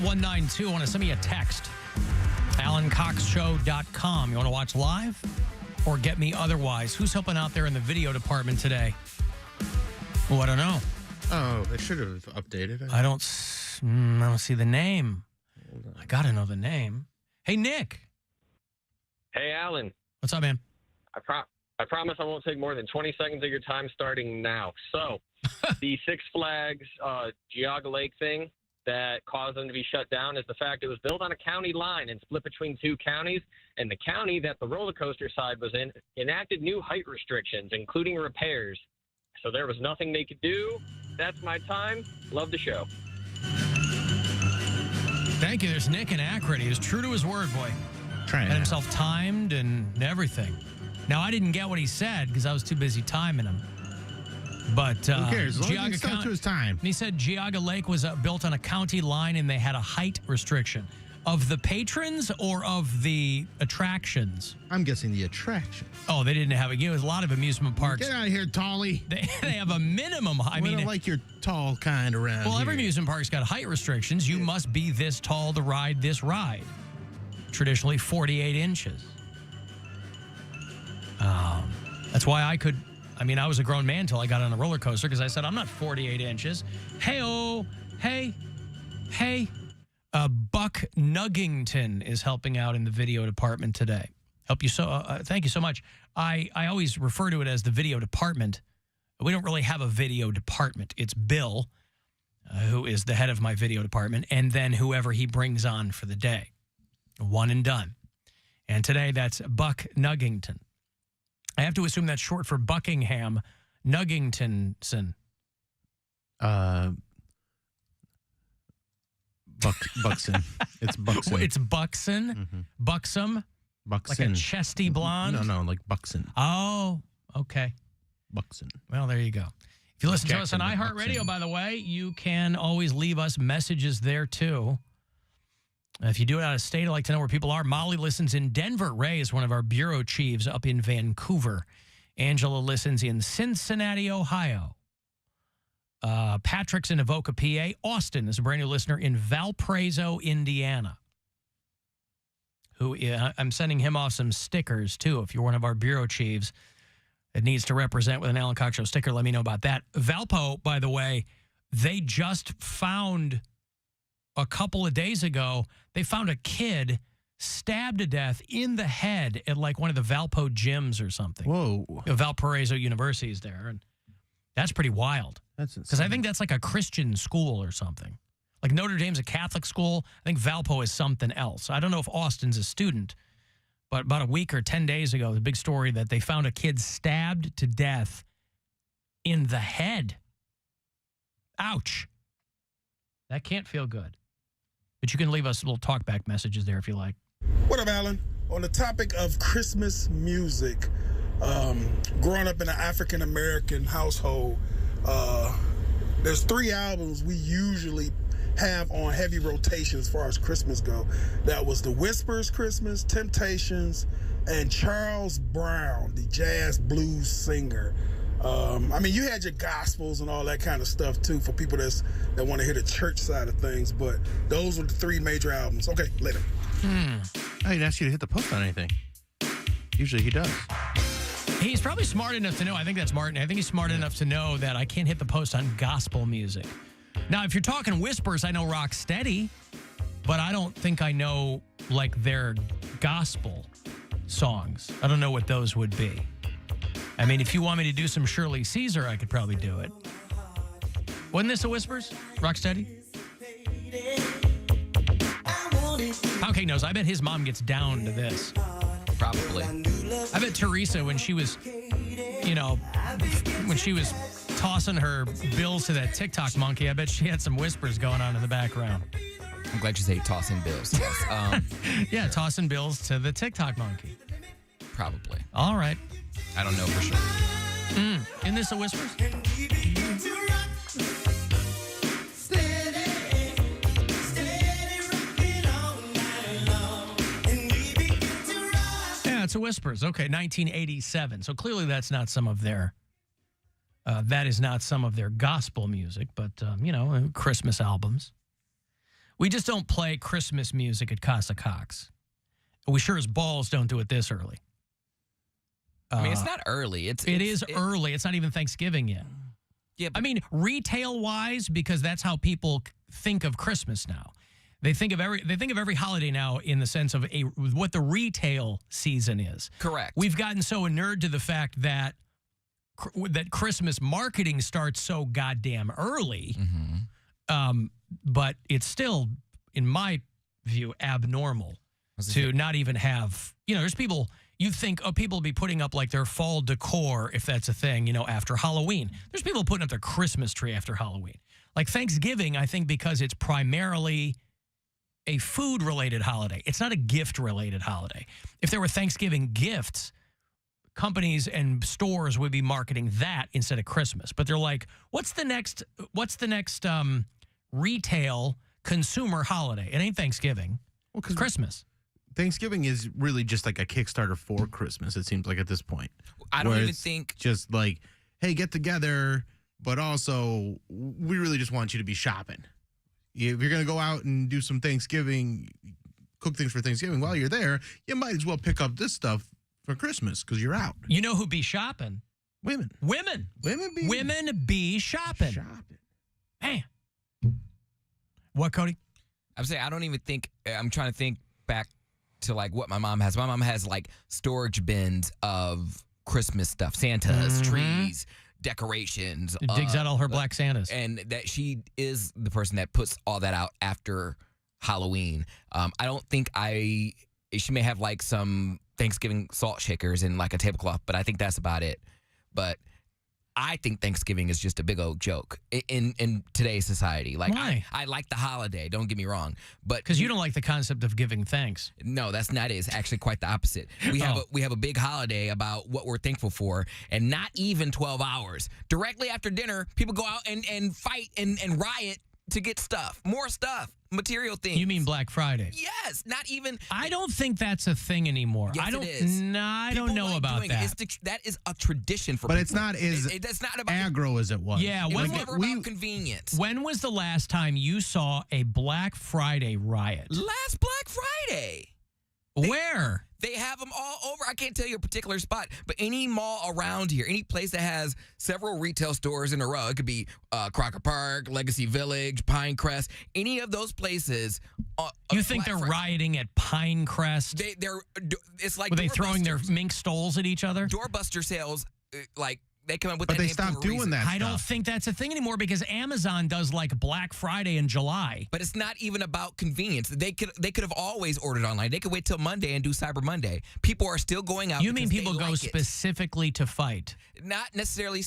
55192. Want to send me a text. AlanCoxShow.com. You want to watch live or get me otherwise? Who's helping out there in the video department today? Oh, I don't know. Oh, they should have updated it. I don't see the name. I got to know the name. Hey, Nick. Hey, Alan. What's up, man? I promise I won't take more than 20 seconds of your time starting now. So, the Six Flags Geauga Lake thing that caused them to be shut down is the fact it was built on a county line and split between two counties, and the county that the roller coaster side was in enacted new height restrictions, including repairs. So there was nothing they could do. That's my time. Love the show. Thank you. There's Nick in Akron. He was true to his word, boy. Trying Had himself timed and everything. Now, I didn't get what he said because I was too busy timing him. But who cares? As long as he stuck to his time. He said Geauga Lake was built on a county line and they had a height restriction. Of the patrons or of the attractions? I'm guessing the attraction. Oh, they didn't have a lot of amusement parks. Get out of here, Tolly. They have a minimum. I We mean, don't like your tall kind around well, here. every amusement park's got height restrictions. You must be this tall to ride this ride. Traditionally 48 inches. That's why I was a grown man until I got on a roller coaster because I said, I'm not 48 inches. Hey-oh, hey. Buck Nuggington is helping out in the video department today. Thank you so much. I always refer to it as the video department. We don't really have a video department. It's Bill, who is the head of my video department, and then whoever he brings on for the day. One and done. And today, that's Buck Nuggington. I have to assume that's short for Buckingham Nuggingtonson. Buxton. It's Buxton. It's Buxton? Mm-hmm. Buxom? Buxton. Like a chesty blonde? No, like Buxton. Oh, okay. Buxton. Well, there you go. If you listen to us on Jackson, iHeartRadio, Buxton. by the way, you can always leave us messages there, too. If you do it out of state, I'd like to know where people are. Molly listens in Denver. Ray is one of our bureau chiefs up in Vancouver. Angela listens in Cincinnati, Ohio. Patrick's in Avoca, PA. Austin is a brand new listener in Valparaiso, Indiana. I'm sending him off some stickers, too. If you're one of our bureau chiefs that needs to represent with an Alan Cox Show sticker, let me know about that. Valpo, by the way, they just found a couple of days ago, they found a kid stabbed to death in the head at like one of the Valpo gyms or something. Whoa. Valparaiso University is there. And that's pretty wild. That's because I think that's like a Christian school or something. Like Notre Dame's a Catholic school. I think Valpo is something else. I don't know if Austin's a student, but about a week or 10 days ago, the big story that they found a kid stabbed to death in the head. Ouch. That can't feel good. But you can leave us little talkback messages there if you like. What up, Alan? On the topic of Christmas music, growing up in an African-American household, there's 3 albums we usually have on heavy rotation as far as Christmas go. That was The Whispers Christmas, Temptations, and Charles Brown, the jazz blues singer. You had your gospels and all that kind of stuff too for people that want to hear the church side of things, but those were the 3 major albums. Okay, later. I didn't ask you to hit the post on anything. Usually he does. He's probably smart enough to know. I think that's Martin. I think he's smart enough to know that I can't hit the post on gospel music. Now, if you're talking Whispers, I know Rock Steady, but I don't think I know like their gospel songs. I don't know what those would be. I mean, if you want me to do some Shirley Caesar, I could probably do it. Wasn't this a Whispers? Rocksteady? Poundcake knows. I bet his mom gets down to this. Probably. I bet Teresa, when she was tossing her bills to that TikTok monkey, I bet she had some Whispers going on in the background. I'm glad you say tossing bills. Yes. Yeah, tossing bills to the TikTok monkey. Probably. All right. I don't know for sure. Isn't this a Whispers? Yeah, it's a Whispers. Okay, 1987. So clearly that's not some of their, that is not some of their gospel music, but, Christmas albums. We just don't play Christmas music at Casa Cox. We sure as balls don't do it this early. I mean, it's not early. It is early. It's not even Thanksgiving yet. Yeah, I mean, retail-wise, because that's how people think of Christmas now. They think of every holiday now in the sense of what the retail season is. correct. We've gotten so inured to the fact that Christmas marketing starts so goddamn early, but it's still, in my view, abnormal to not even have. There's people. You think, people will be putting up like their fall decor, if that's a thing, after Halloween. There's people putting up their Christmas tree after Halloween. Like Thanksgiving, I think because it's primarily a food-related holiday. It's not a gift-related holiday. If there were Thanksgiving gifts, companies and stores would be marketing that instead of Christmas. But they're like, what's the next retail consumer holiday? It ain't Thanksgiving. Well, It's Christmas. Thanksgiving is really just like a Kickstarter for Christmas, it seems like at this point. I don't Where even it's think just like, hey, get together, but also we really just want you to be shopping. If you're going to go out and do some Thanksgiving, cook things for Thanksgiving, while you're there, you might as well pick up this stuff for Christmas because you're out. You know who be shopping? Women. Women be shopping. Man. What, Cody? I'm saying I don't even think. I'm trying to think back to like what my mom has. My mom has like storage bins of Christmas stuff, Santas, trees, decorations. Digs out all her black Santas. And that she is the person that puts all that out after Halloween. I don't think she may have like some Thanksgiving salt shakers and like a tablecloth, but I think that's about it. But I think Thanksgiving is just a big old joke in today's society. Like, why? I like the holiday, don't get me wrong. But because you don't like the concept of giving thanks. No, that's not it. It's actually quite the opposite. We have a big holiday about what we're thankful for, and not even 12 hours. Directly after dinner, people go out and fight and riot to get stuff. More stuff. Material things. You mean Black Friday? Yes. Not even. I don't think that's a thing anymore. Yes, I don't. it is. Nah, I People don't know like about doing that. it. That is a tradition for But people. it's not as that's not about aggro as it was. Yeah, It was when- never about convenience. When was the last time you saw a Black Friday riot? Last Black Friday. Where? They have them all over. I can't tell you a particular spot, but any mall around here, any place that has several retail stores in a row, it could be Crocker Park, Legacy Village, Pinecrest, any of those places. You think they're rioting at Pinecrest? It's like Were they throwing their doorbusters. mink stoles at each other? Doorbuster sales, like they come up with But that they name for stopped a doing reason. that I don't stuff. think that's a thing anymore because Amazon does like Black Friday in July. But it's not even about convenience. They could have always ordered online. They could wait till Monday and do Cyber Monday. People are still going out. You mean because people they go like it. specifically to fight? Not necessarily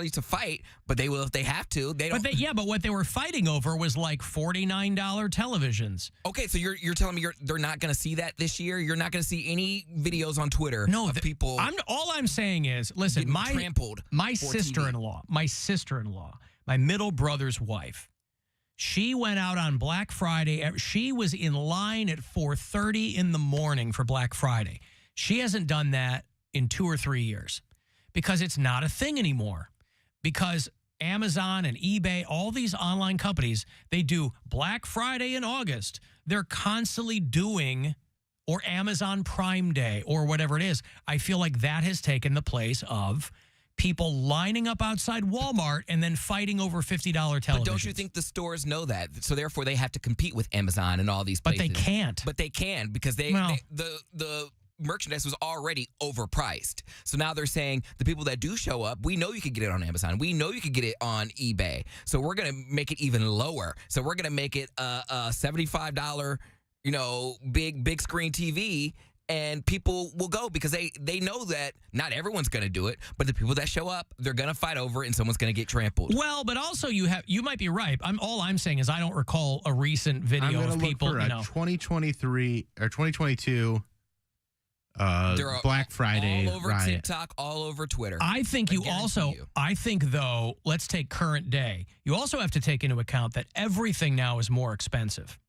to fight, but they will if they have to. They don't. But what they were fighting over was like $49 televisions. Okay, so you're telling me they're not going to see that this year? You're not going to see any videos on Twitter of people All I'm saying is, listen, getting trampled. My for sister-in-law, my middle brother's wife, she went out on Black Friday. She was in line at 4:30 in the morning for Black Friday. She hasn't done that in 2 or 3 years because it's not a thing anymore. Because Amazon and eBay, all these online companies, they do Black Friday in August. They're constantly doing, or Amazon Prime Day or whatever it is. I feel like that has taken the place of people lining up outside Walmart and then fighting over $50 televisions. But don't you think the stores know that? So therefore they have to compete with Amazon and all these But places. they can't. But they can because the merchandise was already overpriced. So now they're saying the people that do show up, we know you could get it on Amazon. We know you could get it on eBay. So we're going to make it even lower. So we're going to make it a $75, big screen TV. And people will go because they know that not everyone's going to do it, but the people that show up, they're going to fight over it and someone's going to get trampled. Well, but also you might be right. All I'm saying is I don't recall a recent video of people. For a 2023 or 2022 Black Friday all over riot. TikTok, all over Twitter. I think though, let's take current day. You also have to take into account that everything now is more expensive.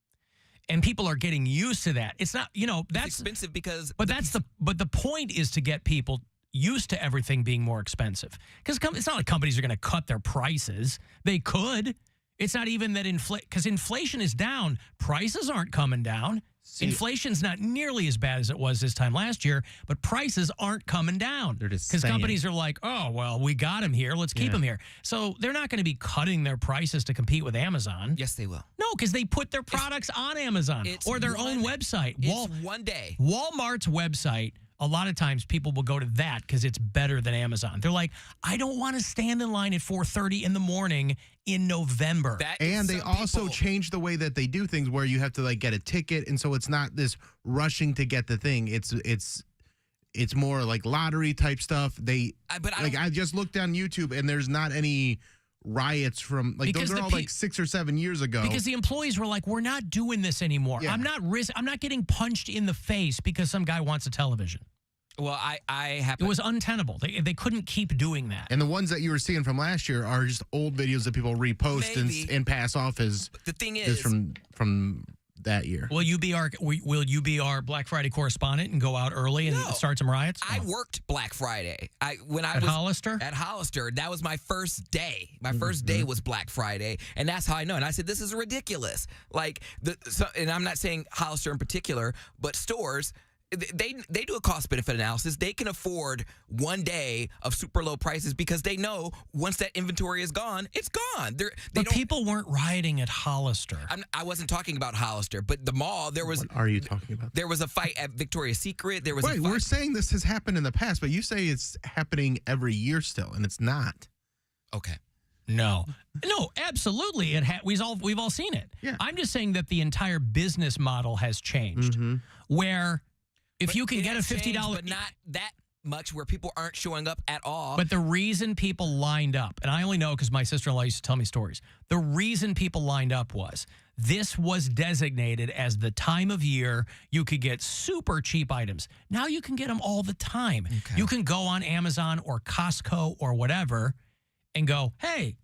And people are getting used to that. It's not, that's it's expensive because but the point is to get people used to everything being more expensive. Because it's not like companies are going to cut their prices. They could It's not even that because inflation is down. Prices aren't coming down. Inflation's not nearly as bad as it was this time last year, but prices aren't coming down. They're just because staying. companies are like, oh, well, we got them here. Let's keep them here. So they're not going to be cutting their prices to compete with Amazon. Yes, they will. No, because they put their products on Amazon or their own website. It's one day. Walmart's website, a lot of times people will go to that because it's better than Amazon. They're like, I don't want to stand in line at 4:30 in the morning in November. And they also changed the way that they do things where you have to like get a ticket. And so it's not this rushing to get the thing. It's more like lottery type stuff. I just looked on YouTube and there's not any riots from like because those are all like 6 or 7 years ago. Because the employees were like, we're not doing this anymore. Yeah. I'm not getting punched in the face because some guy wants a television. Well, it was untenable. They couldn't keep doing that. And the ones that you were seeing from last year are just old videos that people repost and pass off as the thing is from that year. Will you be our Black Friday correspondent and go out early and start some riots? I worked Black Friday. When I was Hollister? At Hollister, that was my first day. My first day was Black Friday, and that's how I know. And I said, this is ridiculous. Like and I'm not saying Hollister in particular, but stores. They do a cost-benefit analysis. They can afford one day of super low prices because they know once that inventory is gone, it's gone. But people weren't rioting at Hollister. I wasn't talking about Hollister, but the mall, there was... What are you talking about? There was a fight at Victoria's Secret. There was Wait, a fight. We're saying this has happened in the past, but you say it's happening every year still, and it's not. Okay. No, absolutely. We've all seen it. Yeah. I'm just saying that the entire business model has changed where... If you can get a $50, but not that much where people aren't showing up at all. But the reason people lined up, and I only know because my sister-in-law used to tell me stories. The reason people lined up was this was designated as the time of year you could get super cheap items. Now you can get them all the time. Okay. You can go on Amazon or Costco or whatever and go, hey,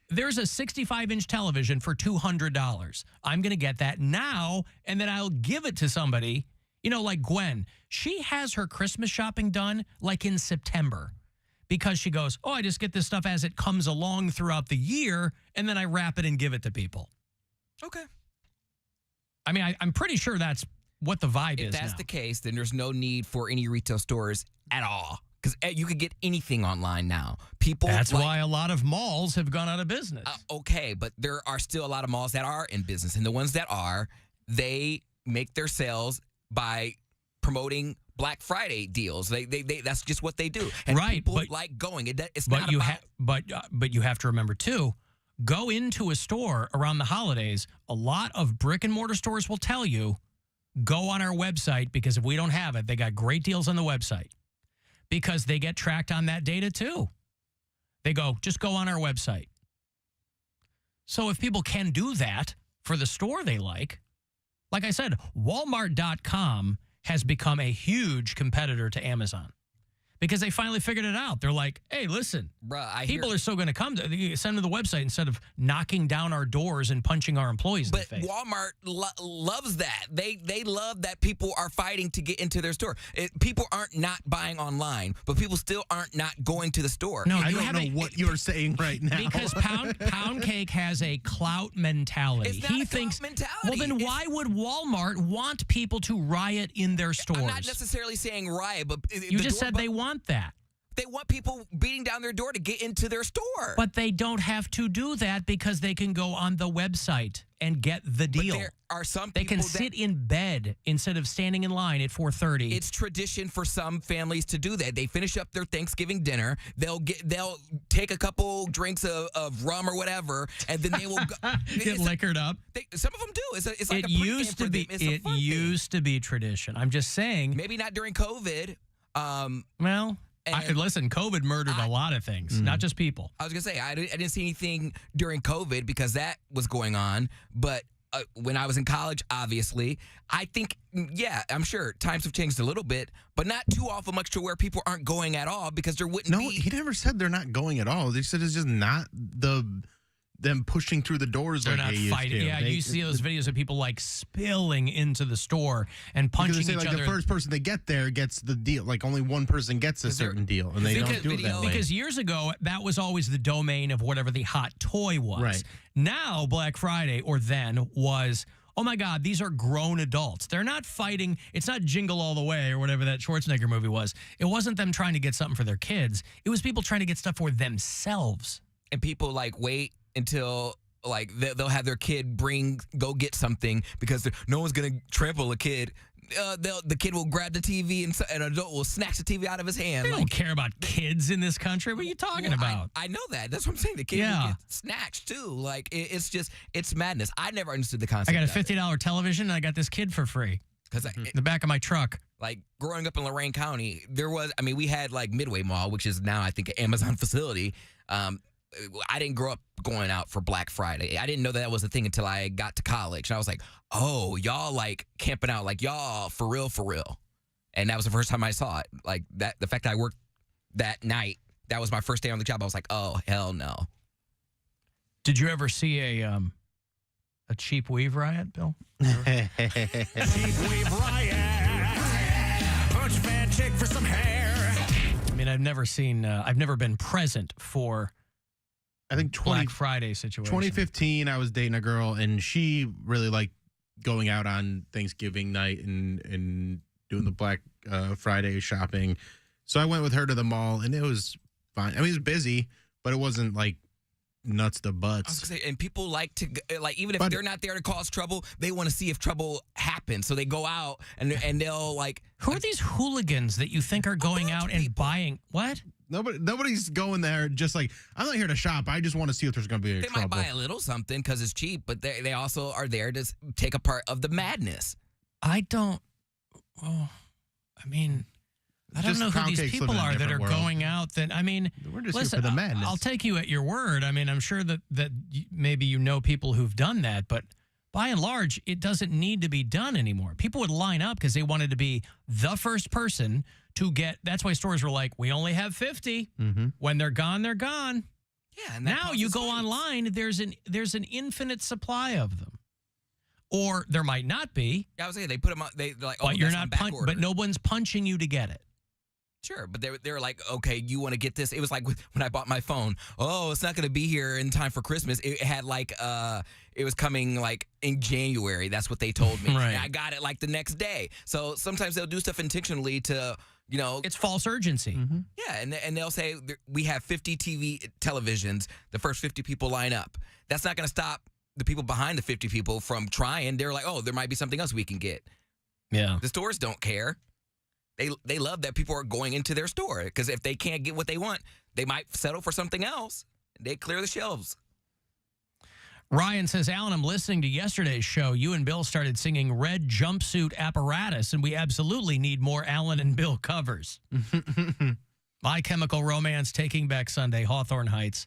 there's a 65-inch television for $200. I'm going to get that now, and then I'll give it to somebody. You know, like Gwen, she has her Christmas shopping done like in September because she goes, oh, I just get this stuff as it comes along throughout the year, and then I wrap it and give it to people. Okay. I mean, I'm pretty sure that's what the vibe is If that's now. the case, then there's no need for any retail stores at all because you could get anything online now. That's why a lot of malls have gone out of business. Okay, but there are still a lot of malls that are in business, and the ones that are, they make their sales by promoting Black Friday deals. They that's just what they do. And people like going. It's not about... But you have to remember, too, go into a store around the holidays. A lot of brick and mortar stores will tell you, go on our website because if we don't have it, they got great deals on the website because they get tracked on that data, too. They go, just go on our website. So if people can do that for the store they like I said, Walmart.com has become a huge competitor to Amazon because they finally figured it out. They're like, hey, listen, people are still going to come. Send them to the website instead of knocking down our doors and punching our employees in the face. But Walmart loves that. They love that people are fighting to get into their store. People aren't not buying online, but people still aren't not going to the store. No, I don't know what you're saying right now. Because Poundcake has a clout mentality. It's not a clout mentality. Well, then why would Walmart want people to riot in their stores? I'm not necessarily saying riot, but... You just said they want that. They want people beating down their door to get into their store. But they don't have to do that because they can go on the website and get the deal. But there are some they people can sit in bed instead of standing in line at 4:30. It's tradition for some families to do that. They finish up their Thanksgiving dinner. They'll take a couple drinks of rum or whatever, and then they will get liquored up. Some of them do. It's like it used to be. It used to be tradition. I'm just saying. Maybe not during COVID. Listen, COVID murdered a lot of things, not just people. I was going to say, I didn't see anything during COVID because that was going on. But when I was in college, obviously, I think, I'm sure times have changed a little bit, but not too awful much to where people aren't going at all because there wouldn't be. No, he never said they're not going at all. They said it's just not them pushing through the doors. They're like not they used fighting. to. Yeah, you see those videos of people like spilling into the store and punching because they each say, like, other. the first person they get there gets the deal. Like only one person gets a certain deal, and they don't do it that way. Because years ago, that was always the domain of whatever the hot toy was. Right. Now, Black Friday, or then, was, oh my God, these are grown adults. They're not fighting. It's not Jingle All the Way or whatever that Schwarzenegger movie was. It wasn't them trying to get something for their kids. It was people trying to get stuff for themselves. And people like wait until like they'll have their kid go get something because no one's gonna trample a kid. The kid will grab the TV and an adult will snatch the TV out of his hand. They don't care about kids in this country. What are you talking about? I know that. That's what I'm saying. The kid will get snatched too. Like it's madness. I never understood the concept. I got a $50 television and I got this kid for free. Because in the back of my truck. Like growing up in Lorain County, we had like Midway Mall, which is now I think an Amazon facility. I didn't grow up going out for Black Friday. I didn't know that was a thing until I got to college. And I was like, oh, y'all like camping out, like y'all for real, for real. And that was the first time I saw it. Like that, the fact that I worked that night, that was my first day on the job. I was like, oh, hell no. Did you ever see a cheap weave riot, Bill? Cheap weave riot. Punch man chick for some hair. I mean, I've never been present for I think Black Friday situation. 2015, I was dating a girl, and she really liked going out on Thanksgiving night and doing the Black Friday shopping. So I went with her to the mall, and it was fine. I mean, it was busy, but it wasn't like nuts to I was butts. gonna say, and people like to like even if they're not there to cause trouble, they want to see if trouble happens. So they go out and they'll like. Who are these hooligans that you think are going out and buying what? Nobody's going there just like, I'm not here to shop. I just want to see if there's going to be They trouble. might buy a little something because it's cheap, but they also are there to take a part of the madness. I don't. Well, I mean, I don't Just know who these Poundcake's people living in a are that are different world. going out. That I mean, We're just listen, here for the madness. I'll take you at your word. I mean, I'm sure that maybe you know people who've done that, but by and large, it doesn't need to be done anymore. People would line up because they wanted to be the first person to get. That's why stores were like, we only have 50. Mm-hmm. When they're gone, they're gone. Yeah, and Now you go online, there's an infinite supply of them. Or there might not be. Yeah, I was saying they put them on. They're like, oh, But you're that's not on back order. but no one's punching you to get it. Sure, but they're like, okay, you want to get this? It was like when I bought my phone. Oh, it's not going to be here in time for Christmas. It had like, it was coming like in January. That's what they told me. Right. And I got it like the next day. So sometimes they'll do stuff intentionally to, you know. It's false urgency. Mm-hmm. Yeah, and they'll say we have 50 televisions. The first 50 people line up. That's not going to stop the people behind the 50 people from trying. They're like, oh, there might be something else we can get. Yeah. The stores don't care. They love that people are going into their store because if they can't get what they want, they might settle for something else. They clear the shelves. Ryan says, Alan, I'm listening to yesterday's show. You and Bill started singing Red Jumpsuit Apparatus, and we absolutely need more Alan and Bill covers. My Chemical Romance, Taking Back Sunday, Hawthorne Heights,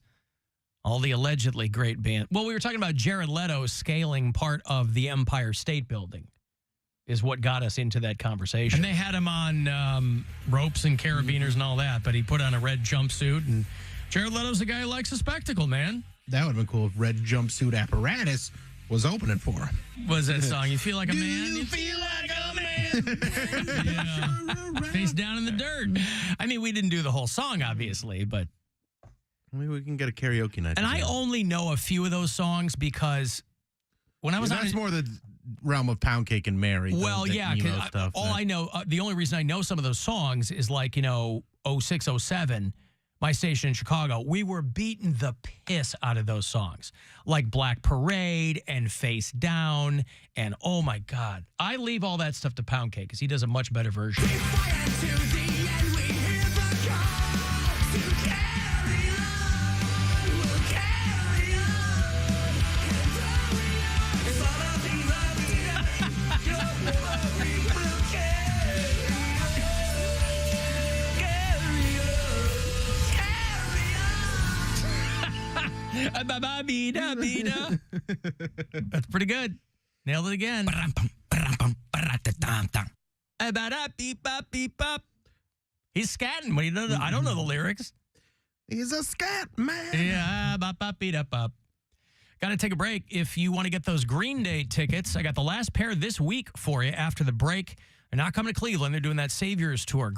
all the allegedly great band. Well, we were talking about Jared Leto scaling part of the Empire State Building is what got us into that conversation. And they had him on ropes and carabiners and all that, but he put on a red jumpsuit, and Jared Leto's a guy who likes a spectacle, man. That would have been cool if Red Jumpsuit Apparatus was opening for him. What was that song? You feel like a man? You feel like a man? Yeah. Face down in the dirt. I mean, we didn't do the whole song, obviously, but... Maybe we can get a karaoke night. And I only know a few of those songs because when I was on... That's more the realm of Poundcake and Mary. Well, yeah, because I know, the only reason I know some of those songs is like, 06, 07, my station in Chicago, we were beating the piss out of those songs. Like Black Parade and Face Down and oh my God. I leave all that stuff to Poundcake because he does a much better version. That's pretty good. Nailed it again. He's scatting. What do you know? I don't know the lyrics. He's a scat man. Yeah, bop, bop, beat up, bop. Got to take a break. If you want to get those Green Day tickets, I got the last pair this week for you after the break. They're not coming to Cleveland. They're doing that Saviors Tour.